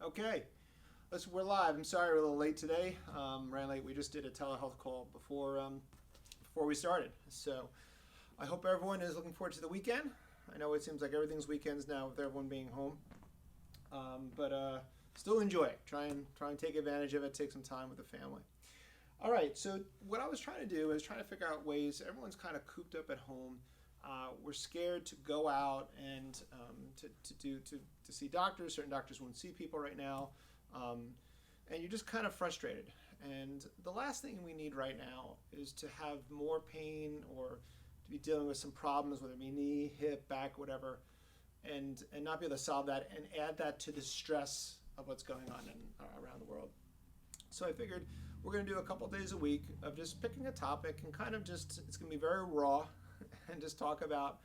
Okay, we're live. I'm sorry we're a little late today. Ran late. We just did a telehealth call before we started. So I hope everyone is looking forward to the weekend. I know it seems like everything's weekends now with everyone being home, but still enjoy it. Try and take advantage of it. Take some time with the family. All right. So what I was trying to do is trying to figure out ways. Everyone's kind of cooped up at home. We're scared to go out and to see doctors. Certain doctors won't see people right now, and you're just kind of frustrated. And the last thing we need right now is to have more pain or to be dealing with some problems, whether it be knee, hip, back, whatever, and not be able to solve that and add that to the stress of what's going on around the world. So I figured we're going to do a couple days a week of just picking a topic and kind of just, it's going to be very raw and just talk about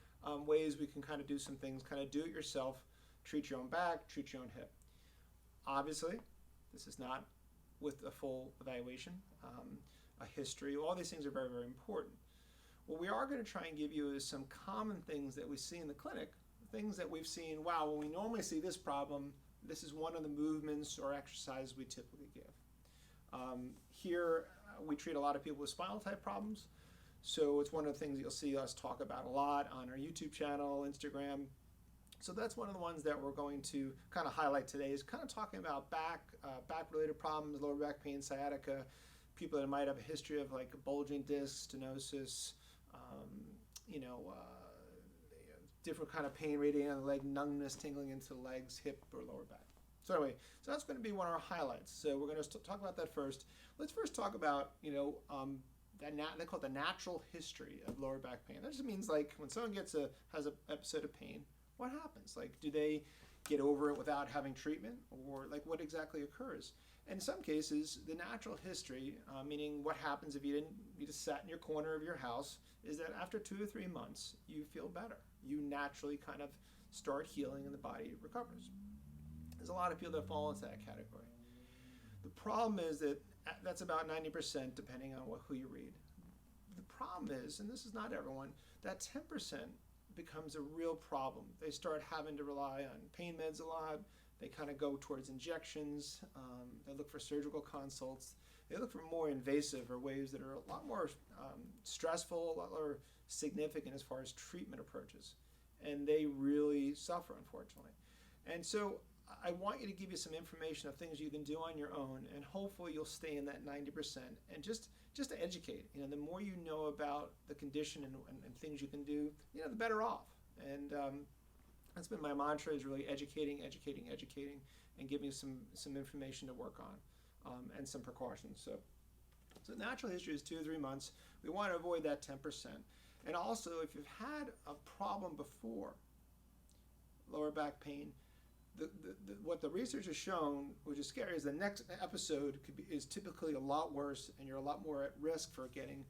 ways we can kind of do some things, kind of do it yourself, treat your own back, treat your own hip. Obviously, this is not with a full evaluation, a history. All these things are very, very important. What we are going to try and give you is some common things that we see in the clinic, things that we've seen, wow, when we normally see this problem, this is one of the movements or exercises we typically give. Here, we treat a lot of people with spinal type problems. So it's one of the things you'll see us talk about a lot on our YouTube channel, Instagram. So that's one of the ones that we're going to kind of highlight today is kind of talking about back-related problems, lower back pain, sciatica, people that might have a history of like bulging disc, stenosis, different kind of pain radiating on the leg, numbness, tingling into the legs, hip, or lower back. So anyway, so that's going to be one of our highlights. So we're going to talk about that first. Let's first talk about, they call it the natural history of lower back pain. That just means like when someone has an episode of pain, what happens? Like, do they get over it without having treatment, or like what exactly occurs? And in some cases, the natural history, meaning what happens if you just sat in your corner of your house, is that after 2 or 3 months, you feel better. You naturally kind of start healing and the body recovers. There's a lot of people that fall into that category. The problem is that that's about 90% depending on who you read. The problem is, and this is not everyone, that 10% becomes a real problem. They start having to rely on pain meds a lot. They kind of go towards injections. They look for surgical consults. They look for more invasive or ways that are a lot more stressful, a lot more significant as far as treatment approaches. And they really suffer, unfortunately. And so I want you to give you some information of things you can do on your own, and hopefully you'll stay in that 90%. And just to educate, the more you know about the condition and things you can do, the better off. And that's been my mantra, is really educating, and giving you some information to work on, and some precautions. So natural history is 2 or 3 months. We want to avoid that 10%. And also, if you've had a problem before, lower back pain, what the research has shown, which is scary, is the next episode is typically a lot worse, and you're a lot more at risk for getting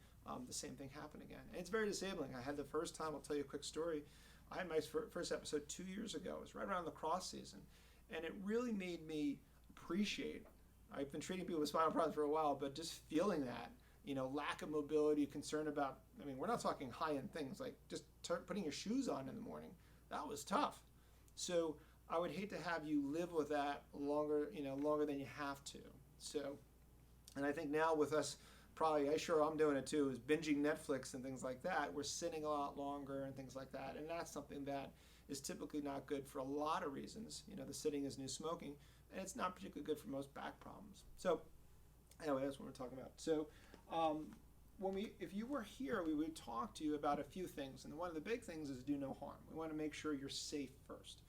the same thing happen again. And it's very disabling. I had the first time, I'll tell you a quick story. I had my first episode 2 years ago. It was right around the cross season, and it really made me appreciate. I've been treating people with spinal problems for a while, but just feeling that, lack of mobility, concern about, we're not talking high-end things, like just putting your shoes on in the morning. That was tough. So I would hate to have you live with that longer than you have to. So, and I think now with us, probably, I'm doing it too, is binging Netflix and things like that. We're sitting a lot longer and things like that. And that's something that is typically not good for a lot of reasons. The sitting is new smoking, and it's not particularly good for most back problems. So anyway, that's what we're talking about. So if you were here, we would talk to you about a few things. And one of the big things is do no harm. We want to make sure you're safe first.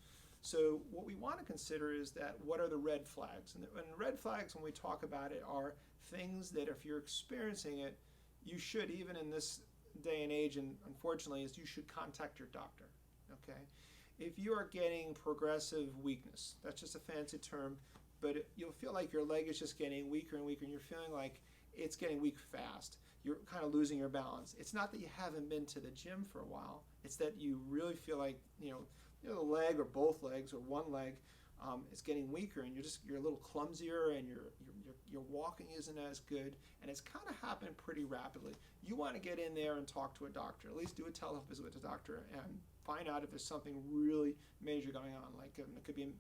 So what we want to consider is that what are the red flags? And red flags, when we talk about it, are things that if you're experiencing it, you should, even in this day and age, and unfortunately, is you should contact your doctor, okay? If you are getting progressive weakness, that's just a fancy term, but you'll feel like your leg is just getting weaker and weaker, and you're feeling like it's getting weak fast. You're kind of losing your balance. It's not that you haven't been to the gym for a while. It's that you really feel like, the leg or both legs or one leg is getting weaker, and you're a little clumsier, and your walking isn't as good, and it's kind of happened pretty rapidly. You want to get in there and talk to a doctor, at least do a telehealth visit with the doctor and find out if there's something really major going on. Like it could be an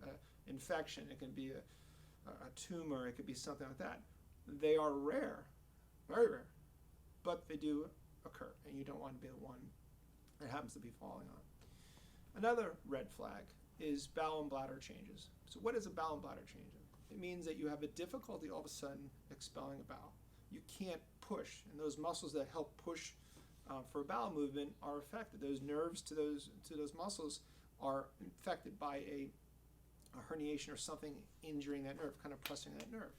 infection, it can be a tumor, it could be something like that. They are rare, very rare, but they do occur, and you don't want to be the one that happens to be falling on. Another red flag is bowel and bladder changes. So what is a bowel and bladder change? It means that you have a difficulty all of a sudden expelling a bowel. You can't push, and those muscles that help push for a bowel movement are affected. Those nerves to those muscles are infected by a herniation or something injuring that nerve, kind of pressing that nerve.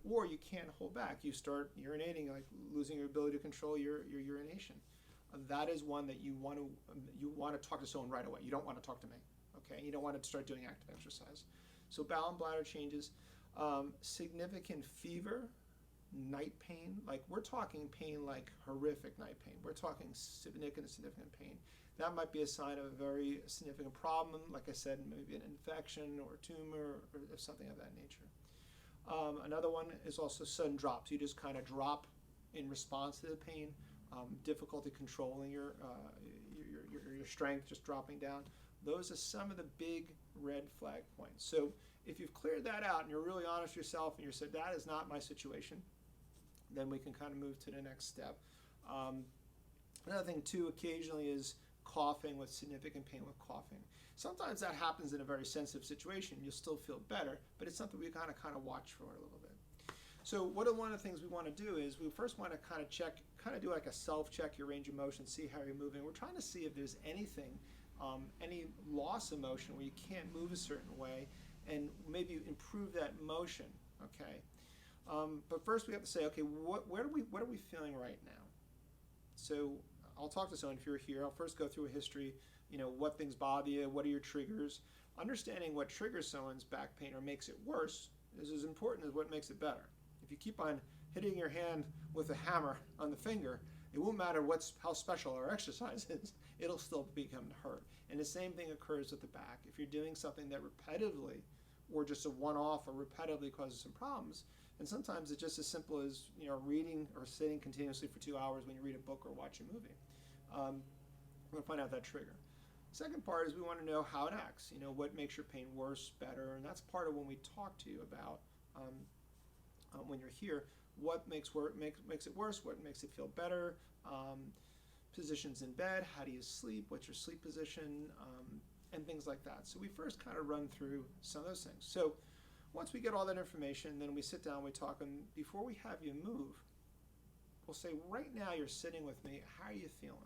Or you can't hold back. You start urinating, like losing your ability to control your urination. That is one that you want to talk to someone right away. You don't want to talk to me, okay? You don't want to start doing active exercise. So bowel and bladder changes, significant fever, night pain. Like we're talking pain like horrific night pain. We're talking significant pain. That might be a sign of a very significant problem. Like I said, maybe an infection or a tumor or something of that nature. Another one is also sudden drops. You just kind of drop in response to the pain. Difficulty controlling your strength, just dropping down. Those are some of the big red flag points. So if you've cleared that out and you're really honest with yourself and you said that is not my situation, then we can kind of move to the next step. Another thing too, occasionally, is coughing with significant pain with coughing. Sometimes that happens in a very sensitive situation. You'll still feel better, but it's something we kind of watch for a little bit. So one of the things we want to do is we first want to kind of check, do like a self-check your range of motion, see how you're moving. We're trying to see if there's anything, any loss of motion where you can't move a certain way, and maybe improve that motion, okay? But first we have to say, okay, what are we feeling right now? So I'll talk to someone if you're here. I'll first go through a history, what things bother you, what are your triggers. Understanding what triggers someone's back pain or makes it worse is as important as what makes it better. If you keep on hitting your hand with a hammer on the finger, it won't matter how special our exercise is, it'll still become hurt. And the same thing occurs with the back. If you're doing something that repetitively, or just a one-off or repetitively causes some problems, and sometimes it's just as simple as reading or sitting continuously for 2 hours when you read a book or watch a movie. We're going to find out that trigger. Second part is we want to know how it acts. What makes your pain worse, better, and that's part of when we talk to you about when you're here. What makes it worse? What makes it feel better? Positions in bed. How do you sleep? What's your sleep position? And things like that. So we first kind of run through some of those things. So once we get all that information, then we sit down, we talk, and before we have you move, we'll say, right now you're sitting with me, how are you feeling?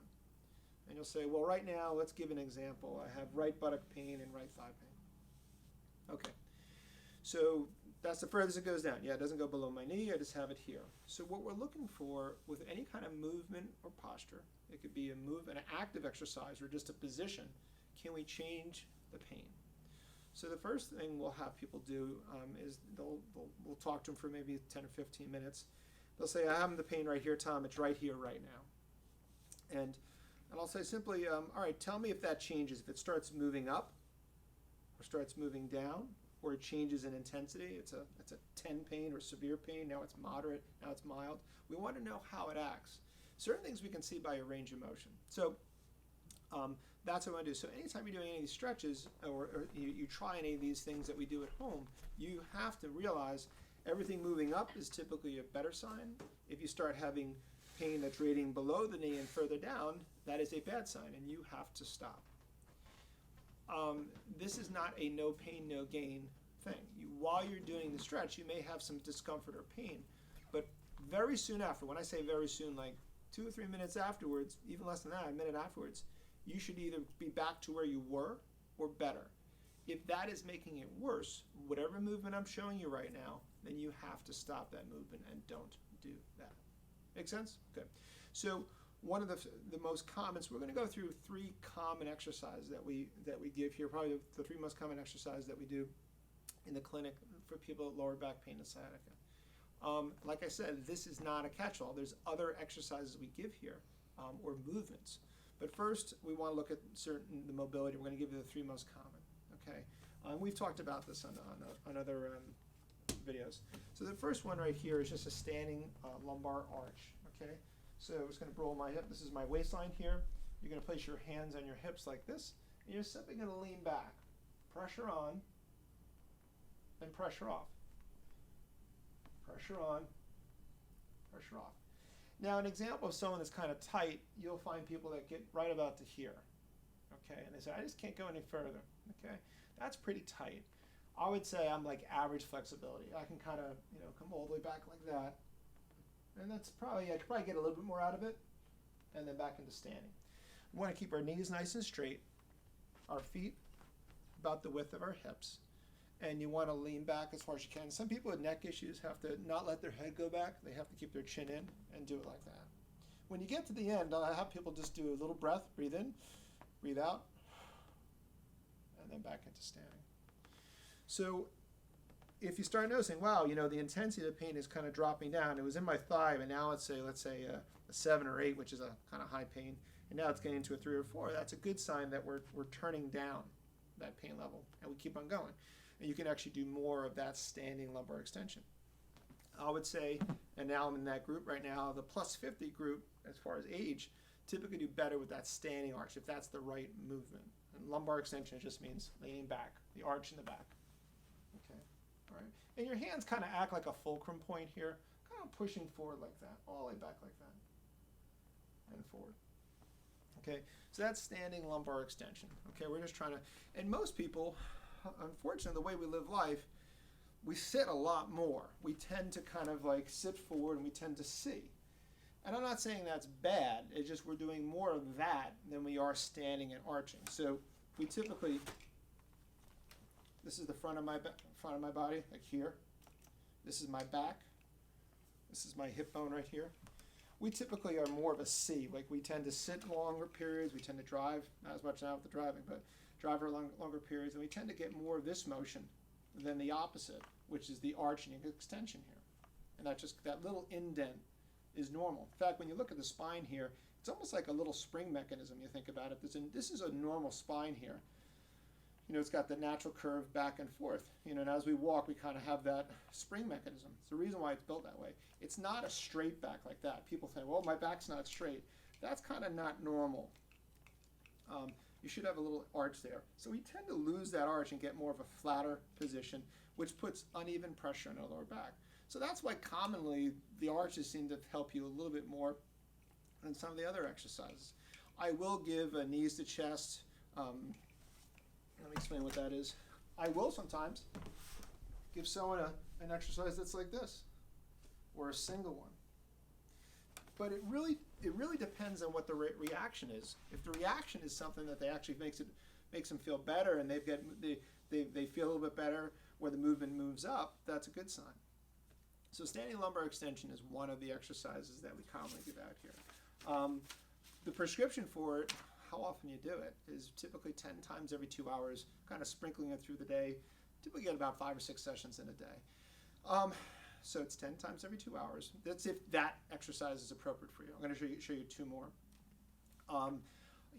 And you'll say, well, right now, let's give an example. I have right buttock pain and right thigh pain. Okay. So that's the furthest it goes down. Yeah, it doesn't go below my knee, I just have it here. So what we're looking for with any kind of movement or posture, it could be an active exercise or just a position, can we change the pain? So the first thing we'll have people do is we'll talk to them for maybe 10 or 15 minutes. They'll say, I have the pain right here, Tom, it's right here, right now. And I'll say simply, all right, tell me if that changes, if it starts moving up or starts moving down, or it changes in intensity. It's a 10 pain or severe pain, now it's moderate, now it's mild. We want to know how it acts. Certain things we can see by your range of motion. So that's what I want to do. So anytime you're doing any of these stretches or you try any of these things that we do at home, you have to realize everything moving up is typically a better sign. If you start having pain that's rating below the knee and further down, that is a bad sign, and you have to stop. This is not a no pain, no gain thing. While you're doing the stretch, you may have some discomfort or pain, but very soon after, when I say very soon, like 2 or 3 minutes afterwards, even less than that, a minute afterwards, you should either be back to where you were or better. If that is making it worse, whatever movement I'm showing you right now, then you have to stop that movement and don't do that. Make sense? Good. So one of the most common, so we're going to go through 3 common exercises that we give here, probably the 3 most common exercises that we do in the clinic for people with lower back pain and sciatica. Like I said, this is not a catch-all. There's other exercises we give here, or movements. But first, we want to look at the mobility. We're going to give you the 3 most common, okay? We've talked about this on other videos. So the first one right here is just a standing lumbar arch, okay? So I'm just going to roll my hip. This is my waistline here. You're going to place your hands on your hips like this, and you're simply going to lean back. Pressure on, and pressure off. Pressure on, pressure off. Now, an example of someone that's kind of tight, you'll find people that get right about to here. Okay, and they say, I just can't go any further. Okay, that's pretty tight. I would say I'm like average flexibility. I can kind of, come all the way back like that. And that's probably, I could probably get a little bit more out of it, and then back into standing. We want to keep our knees nice and straight, our feet about the width of our hips, and you want to lean back as far as you can. Some people with neck issues have to not let their head go back. They have to keep their chin in and do it like that. When you get to the end, I'll have people just do a little breath, breathe in, breathe out, and then back into standing. So if you start noticing, wow, the intensity of the pain is kind of dropping down. It was in my thigh, but now let's say a 7 or 8, which is a kind of high pain, and now it's getting into a 3 or 4. That's a good sign that we're turning down that pain level, and we keep on going. And you can actually do more of that standing lumbar extension. I would say, and now I'm in that group right now, the plus 50 group, as far as age, typically do better with that standing arch, if that's the right movement. And lumbar extension just means leaning back, the arch in the back. Okay, all right. And your hands kind of act like a fulcrum point here, kind of pushing forward like that, all the way back like that, and forward. Okay, so that's standing lumbar extension. Okay, we're just trying to, and most people, unfortunately, the way we live life, we sit a lot more. We tend to kind of like sit forward and we tend to see. And I'm not saying that's bad, it's just we're doing more of that than we are standing and arching. So we typically, this is the front of my body, like here. This is my back. This is my hip bone right here. We typically are more of a C, like we tend to sit longer periods, we tend to drive, not as much now with the driving, but drive for longer periods, and we tend to get more of this motion than the opposite, which is the arching and extension here. And that little indent is normal. In fact, when you look at the spine here, it's almost like a little spring mechanism, you think about it. This is a normal spine here. It's got the natural curve back and forth. And as we walk, we kind of have that spring mechanism. It's the reason why it's built that way. It's not a straight back like that. People say, well, my back's not straight. That's kind of not normal. You should have a little arch there. So we tend to lose that arch and get more of a flatter position, which puts uneven pressure on our lower back. So that's why commonly the arches seem to help you a little bit more than some of the other exercises. I will give a knees to chest. Let me explain what that is. I will sometimes give someone an exercise that's like this, or a single one. But it really depends on what the reaction is. If the reaction is something that they actually makes them feel better, and they feel a little bit better, where the movement moves up, that's a good sign. So standing lumbar extension is one of the exercises that we commonly give out here. The prescription for it, how often you do it, is typically 10 times every 2 hours, kind of sprinkling it through the day. Typically get about 5 or 6 sessions in a day. So it's 10 times every 2 hours. That's if that exercise is appropriate for you. I'm going to show you 2 more.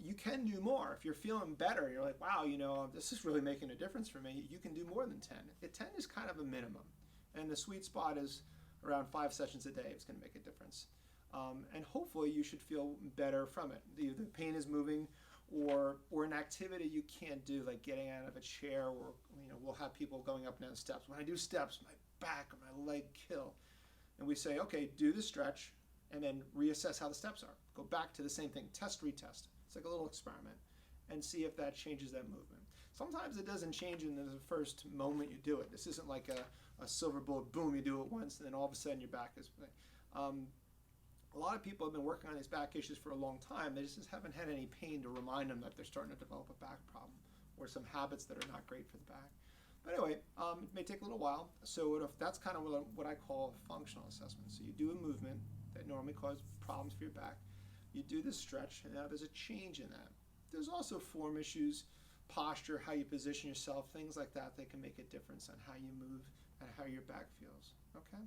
You can do more. If you're feeling better, you're like, wow, this is really making a difference for me, you can do more than 10. 10 is kind of a minimum. And the sweet spot is around 5 sessions a day. It's going to make a difference. And hopefully you should feel better from it. The pain is moving, or an activity you can't do, like getting out of a chair, or we'll have people going up and down steps. When I do steps, my back or my leg kill. And we say, okay, do the stretch and then reassess how the steps are. Go back to the same thing, test, retest. It's like a little experiment, and see if that changes that movement. Sometimes it doesn't change in the first moment you do it. This isn't like a silver bullet, boom, you do it once, and then all of a sudden your back is... A lot of people have been working on these back issues for a long time. They just haven't had any pain to remind them that they're starting to develop a back problem, or some habits that are not great for the back. But anyway, it may take a little while. So that's kind of what I call a functional assessment. So you do a movement that normally causes problems for your back. You do this stretch, and now there's a change in that. There's also form issues, posture, how you position yourself, things like that that can make a difference on how you move and how your back feels. Okay.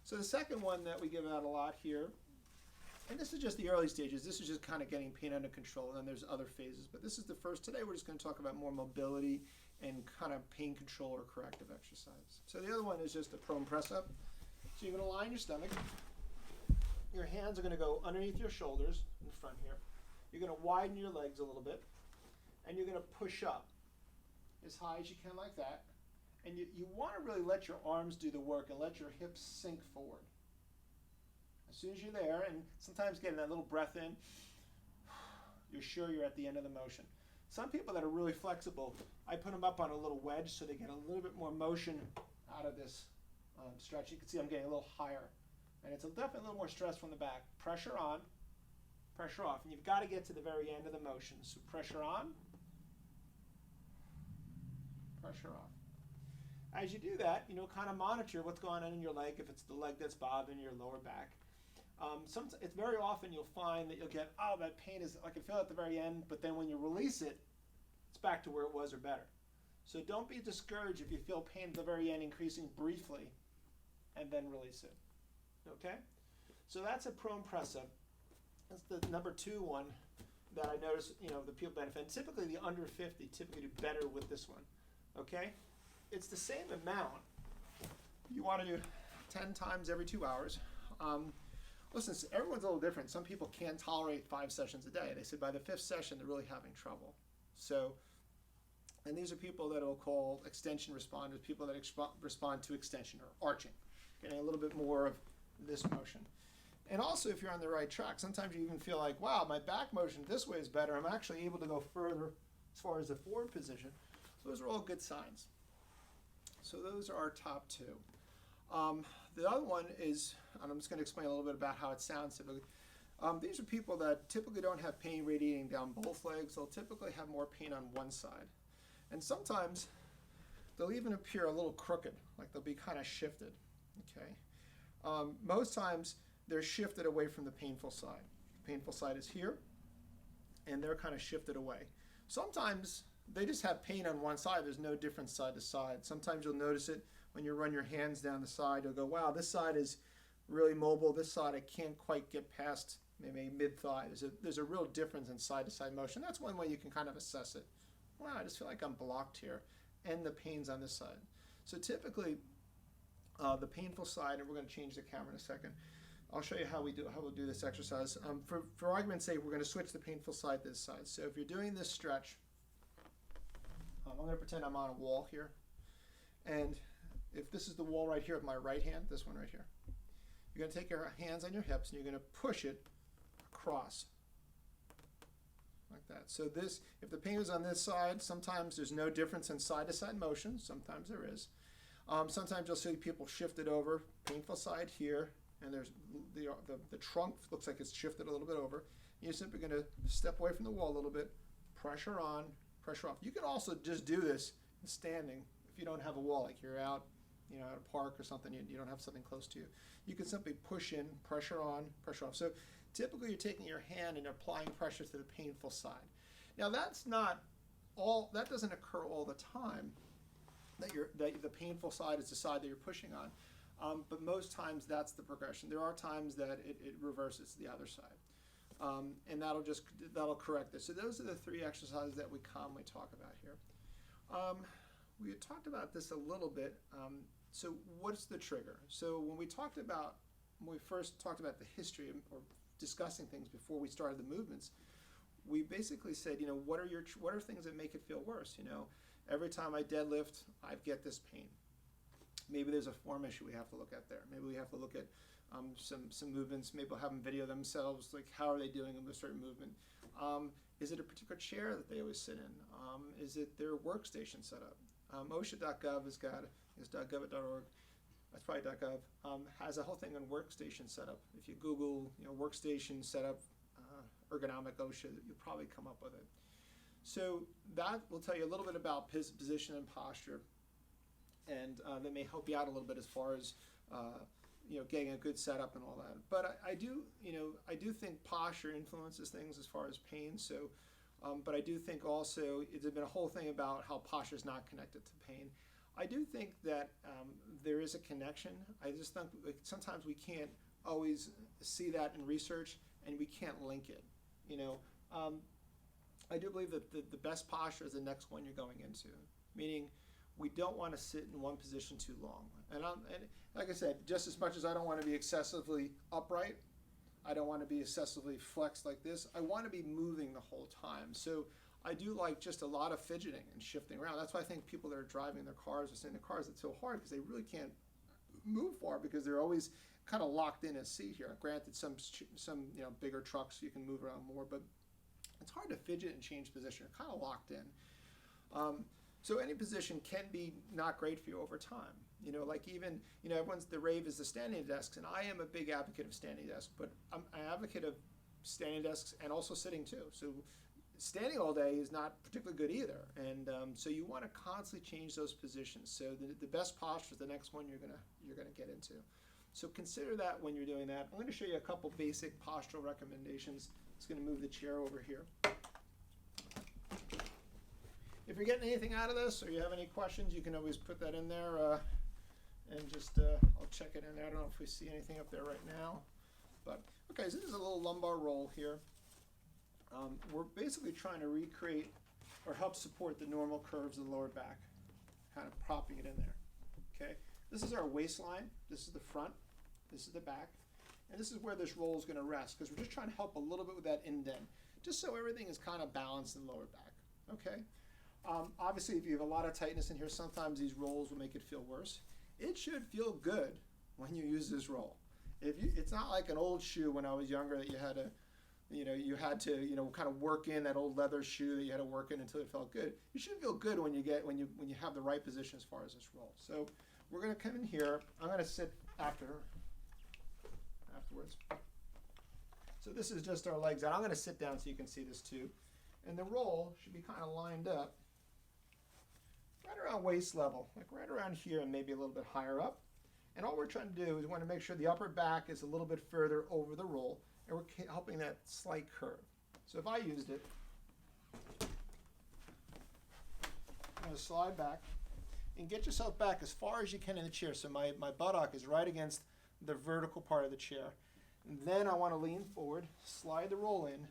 So the second one that we give out a lot here, and this is just the early stages. This is just kind of getting pain under control, and then there's other phases. But this is the first. Today we're just going to talk about more mobility and kind of pain control or corrective exercise. So the other one is just a prone press up. So you're going to line your stomach. Your hands are going to go underneath your shoulders in the front here. You're going to widen your legs a little bit, and you're going to push up as high as you can like that. And you want to really let your arms do the work and let your hips sink forward. As soon as you're there, and sometimes getting that little breath in, you're sure you're at the end of the motion. Some people that are really flexible, I put them up on a little wedge so they get a little bit more motion out of this stretch. You can see I'm getting a little higher. And it's definitely a little more stress from the back. Pressure on, pressure off. And you've got to get to the very end of the motion. So pressure on, pressure off. As you do that, kind of monitor what's going on in your leg, if it's the leg that's bothering your lower back. It's very often you'll find that you'll get, oh, that pain is, I can feel it at the very end, but then when you release it, it's back to where it was or better. So don't be discouraged if you feel pain at the very end increasing briefly, and then release it. Okay? So that's a prone press up. That's the number 2 one that I notice, the people benefit. And typically the under 50 typically do better with this one. Okay? It's the same amount. You want to do 10 times every 2 hours. Listen, everyone's a little different. Some people can't tolerate 5 sessions a day. They say by the 5th session, they're really having trouble. So, and these are people that will call extension responders, people that respond to extension or arching, getting a little bit more of this motion. And also, if you're on the right track, sometimes you even feel like, wow, my back motion this way is better. I'm actually able to go further as far as the forward position. So those are all good signs. So those are our top 2. The other one is, and I'm just going to explain a little bit about how it sounds typically. These are people that typically don't have pain radiating down both legs. They'll typically have more pain on one side. And sometimes they'll even appear a little crooked, like they'll be kind of shifted. Okay. Most times they're shifted away from the painful side. The painful side is here, and they're kind of shifted away. Sometimes they just have pain on one side. There's no difference side to side. Sometimes you'll notice it when you run your hands down the side. You'll go, wow, this side is really mobile. This side I can't quite get past maybe mid-thigh. There's a real difference in side-to-side motion. That's one way you can kind of assess it. Wow, I just feel like I'm blocked here, and the pain's on this side. So typically, the painful side, and we're going to change the camera in a second. I'll show you how we'll do this exercise. For argument's sake, we're going to switch the painful side to this side. So if you're doing this stretch, I'm going to pretend I'm on a wall here, and if this is the wall right here with my right hand, this one right here, you're going to take your hands on your hips and you're going to push it across like that. So this, if the pain is on this side, sometimes there's no difference in side-to-side motion. Sometimes there is. Sometimes you'll see people shift it over, painful side here, and there's the trunk looks like it's shifted a little bit over. You're simply going to step away from the wall a little bit, pressure on, pressure off. You can also just do this standing if you don't have a wall, like you're out, at a park or something, you don't have something close to you. You can simply push in, pressure on, pressure off. So typically you're taking your hand and applying pressure to the painful side. Now that doesn't occur all the time, that the painful side is the side that you're pushing on. But most times that's the progression. There are times that it reverses to the other side. And that'll correct this. So those are the 3 exercises that we commonly talk about here. We had talked about this a little bit. So what's the trigger? So when we first talked about the history or discussing things before we started the movements, we basically said, what are things that make it feel worse? Every time I deadlift, I get this pain. Maybe there's a form issue we have to look at there. Maybe we have to look at some movements. Maybe we'll have them video themselves, like how are they doing in a certain movement. Is it a particular chair that they always sit in? Is it their workstation setup? OSHA.gov has got, it's .gov.org, that's probably .gov, has a whole thing on workstation setup. If you Google, workstation setup, ergonomic OSHA, you'll probably come up with it. So that will tell you a little bit about position and posture, and that may help you out a little bit as far as getting a good setup and all that. But I do think posture influences things as far as pain. So, but I do think also there's been a whole thing about how posture is not connected to pain. I do think that there is a connection. I just think sometimes we can't always see that in research, and we can't link it. I do believe that the best posture is the next one you're going into, meaning we don't want to sit in one position too long. And like I said, just as much as I don't want to be excessively upright, I don't want to be excessively flexed like this. I want to be moving the whole time. So I do like just a lot of fidgeting and shifting around. That's why I think people that are driving their cars or sitting in their cars, it's so hard because they really can't move far because they're always kind of locked in a seat here. Granted, some bigger trucks you can move around more, but it's hard to fidget and change position. You're kind of locked in. So any position can be not great for you over time. Like even, everyone's, the rave is the standing desks, and I am a big advocate of standing desks, but I'm an advocate of standing desks and also sitting too. So standing all day is not particularly good either, and so you want to constantly change those positions. So the best posture is the next one you're gonna get into. So consider that when you're doing that. I'm going to show you a couple basic postural recommendations. It's going to move the chair over here. If you're getting anything out of this or you have any questions, you can always put that in there and just, I'll check it in there. I don't know if we see anything up there right now. But, okay, so this is a little lumbar roll here. We're basically trying to recreate or help support the normal curves of the lower back, kind of propping it in there, okay? This is our waistline. This is the front. This is the back. And this is where this roll is going to rest because we're just trying to help a little bit with that indent, just so everything is kind of balanced in the lower back, okay? Obviously, if you have a lot of tightness in here, sometimes these rolls will make it feel worse. It should feel good when you use this roll. It's not like an old shoe when I was younger that you had to, kind of work in that old leather shoe that you had to work in until it felt good. You should feel good when you have the right position as far as this roll. So we're going to come in here. I'm going to sit afterwards. So this is just our legs out. I'm going to sit down so you can see this too. And the roll should be kind of lined up right around waist level, like right around here and maybe a little bit higher up. And all we're trying to do is we want to make sure the upper back is a little bit further over the roll, and we're helping that slight curve. So if I used it, I'm going to slide back and get yourself back as far as you can in the chair. So my buttock is right against the vertical part of the chair. And then I want to lean forward, slide the roll in,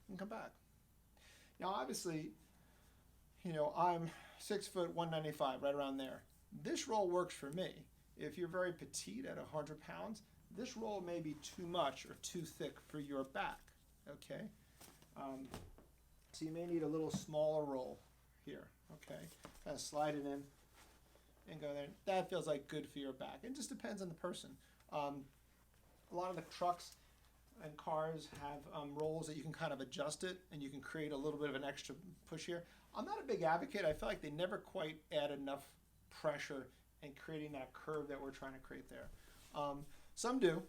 and come back. Now obviously, I'm 6 foot 195, right around there. This roll works for me. If you're very petite at 100 pounds, this roll may be too much or too thick for your back, okay? So you may need a little smaller roll here, okay? Kind of slide it in and go there. That feels like good for your back. It just depends on the person. A lot of the trucks and cars have rolls that you can kind of adjust it and you can create a little bit of an extra push here. I'm not a big advocate. I feel like they never quite add enough pressure in creating that curve that we're trying to create there. Some do,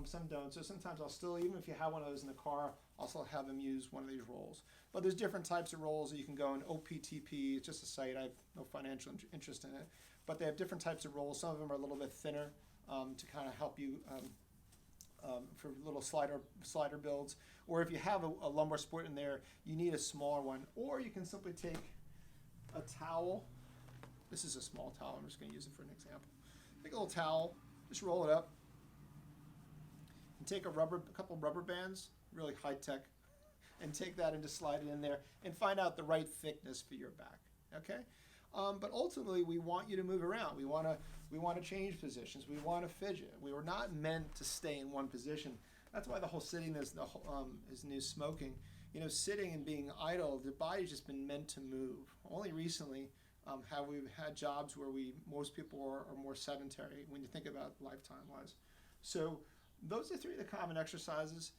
some don't. So sometimes I'll still, even if you have one of those in the car, I'll still have them use one of these rolls. But there's different types of rolls that you can go in. OPTP, it's just a site. I have no financial interest in it. But they have different types of rolls. Some of them are a little bit thinner to kind of help you for little slider builds. Or if you have a lumbar support in there, you need a smaller one. Or you can simply take a towel. This is a small towel. I'm just going to use it for an example. Take a little towel, just roll it up, and take a couple rubber bands, really high tech, and take that and just slide it in there and find out the right thickness for your back. Okay, but ultimately we want you to move around. We want to change positions. We want to fidget. We were not meant to stay in one position. That's why the whole sitting is new smoking. Sitting and being idle, the body's just been meant to move. Only recently have we had jobs where most people are more sedentary when you think about lifetime-wise. So those are three of the common exercises.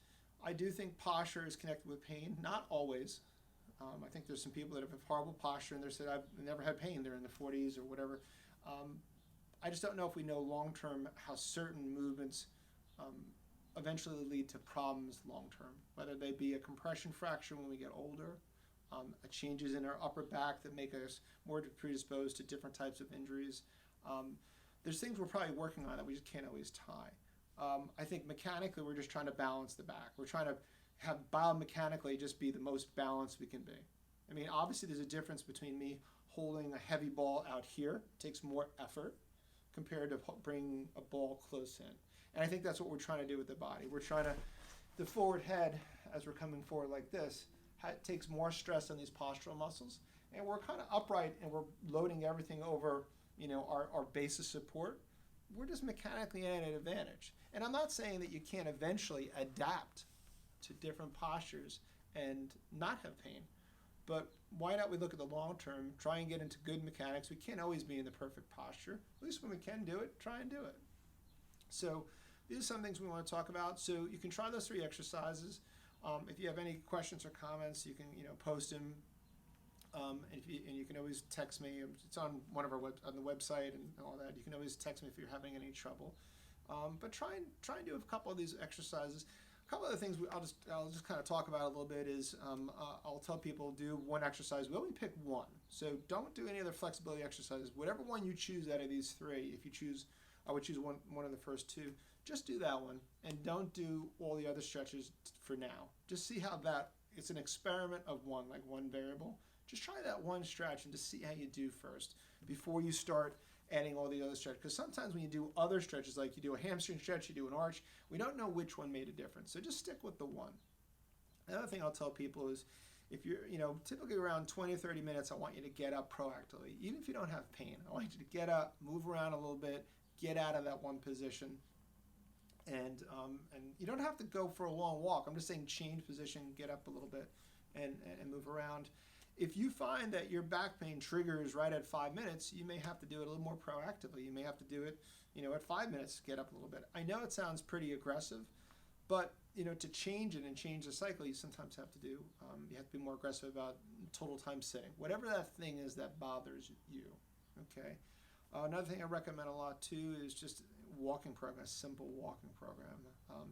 I do think posture is connected with pain. Not always. I think there's some people that have horrible posture and they said, I've never had pain. They're in the 40s or whatever. I just don't know if we know long-term how certain movements eventually lead to problems long-term, whether they be a compression fracture when we get older, changes in our upper back that make us more predisposed to different types of injuries. There's things we're probably working on that we just can't always tie. I think mechanically we're just trying to balance the back. We're trying to have biomechanically just be the most balanced we can be. I mean, obviously there's a difference between me holding a heavy ball out here. It takes more effort compared to bringing a ball close in. And I think that's what we're trying to do with the body. We're trying to, the forward head, as we're coming forward like this, takes more stress on these postural muscles. And we're kind of upright and we're loading everything over, our base of support. We're just mechanically at an advantage. And I'm not saying that you can't eventually adapt to different postures and not have pain. But why not we look at the long term, try and get into good mechanics. We can't always be in the perfect posture. At least when we can do it, try and do it. So these are some things we want to talk about. So you can try those 3 exercises. If you have any questions or comments, you can post them. And you can always text me. It's on one of our on the website and all that. You can always text me if you're having any trouble. But try and do a couple of these exercises. A couple of the things I'll just kind of talk about a little bit is I'll tell people do one exercise. We only pick one, so don't do any other flexibility exercises. Whatever one you choose out of these 3, if you choose, I would choose one of the first 2. Just do that one, and don't do all the other stretches for now. Just see how it's an experiment of one variable. Just try that one stretch and just see how you do first before you start adding all the other stretches. Because sometimes when you do other stretches, like you do a hamstring stretch, you do an arch, we don't know which one made a difference. So just stick with the one. Another thing I'll tell people is if you're, typically around 20 or 30 minutes, I want you to get up proactively. Even if you don't have pain, I want you to get up, move around a little bit, get out of that one position. And you don't have to go for a long walk. I'm just saying change position, get up a little bit, and move around. If you find that your back pain triggers right at 5 minutes, you may have to do it a little more proactively. You may have to do it, at 5 minutes, get up a little bit. I know it sounds pretty aggressive, but, to change it and change the cycle, you sometimes have to do, you have to be more aggressive about total time sitting. Whatever that thing is that bothers you, okay? Another thing I recommend a lot, too, is just walking program, a simple walking program,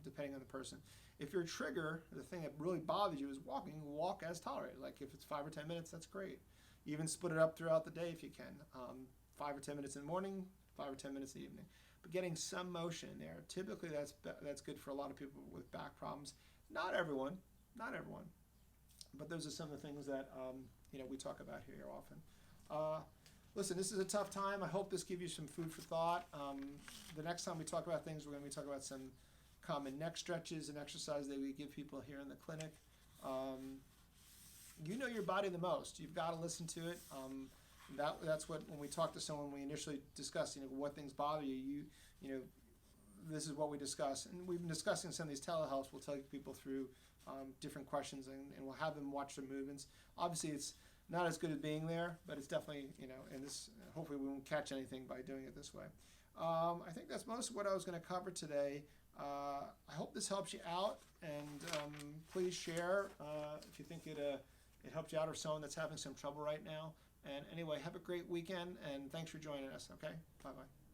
depending on the person. If your trigger, the thing that really bothers you is walking, walk as tolerated. Like if it's 5 or 10 minutes, that's great. Even split it up throughout the day if you can. 5 or 10 minutes in the morning, 5 or 10 minutes in the evening. But getting some motion in there, typically that's good for a lot of people with back problems. Not everyone, but those are some of the things that we talk about here often. Listen, this is a tough time. I hope this gives you some food for thought. The next time we talk about things, we're going to be talking about some common neck stretches and exercise that we give people here in the clinic. You know your body the most. You've got to listen to it. That's what, when we talk to someone, we initially discuss, what things bother you. This is what we discuss. And we've been discussing some of these telehealths. We'll tell people through different questions, and we'll have them watch their movements. Obviously, it's not as good as being there, but it's definitely, and this, hopefully we won't catch anything by doing it this way. I think that's most of what I was going to cover today. I hope this helps you out, and please share if you think it helped you out or someone that's having some trouble right now. And anyway, have a great weekend, and thanks for joining us, okay? Bye-bye.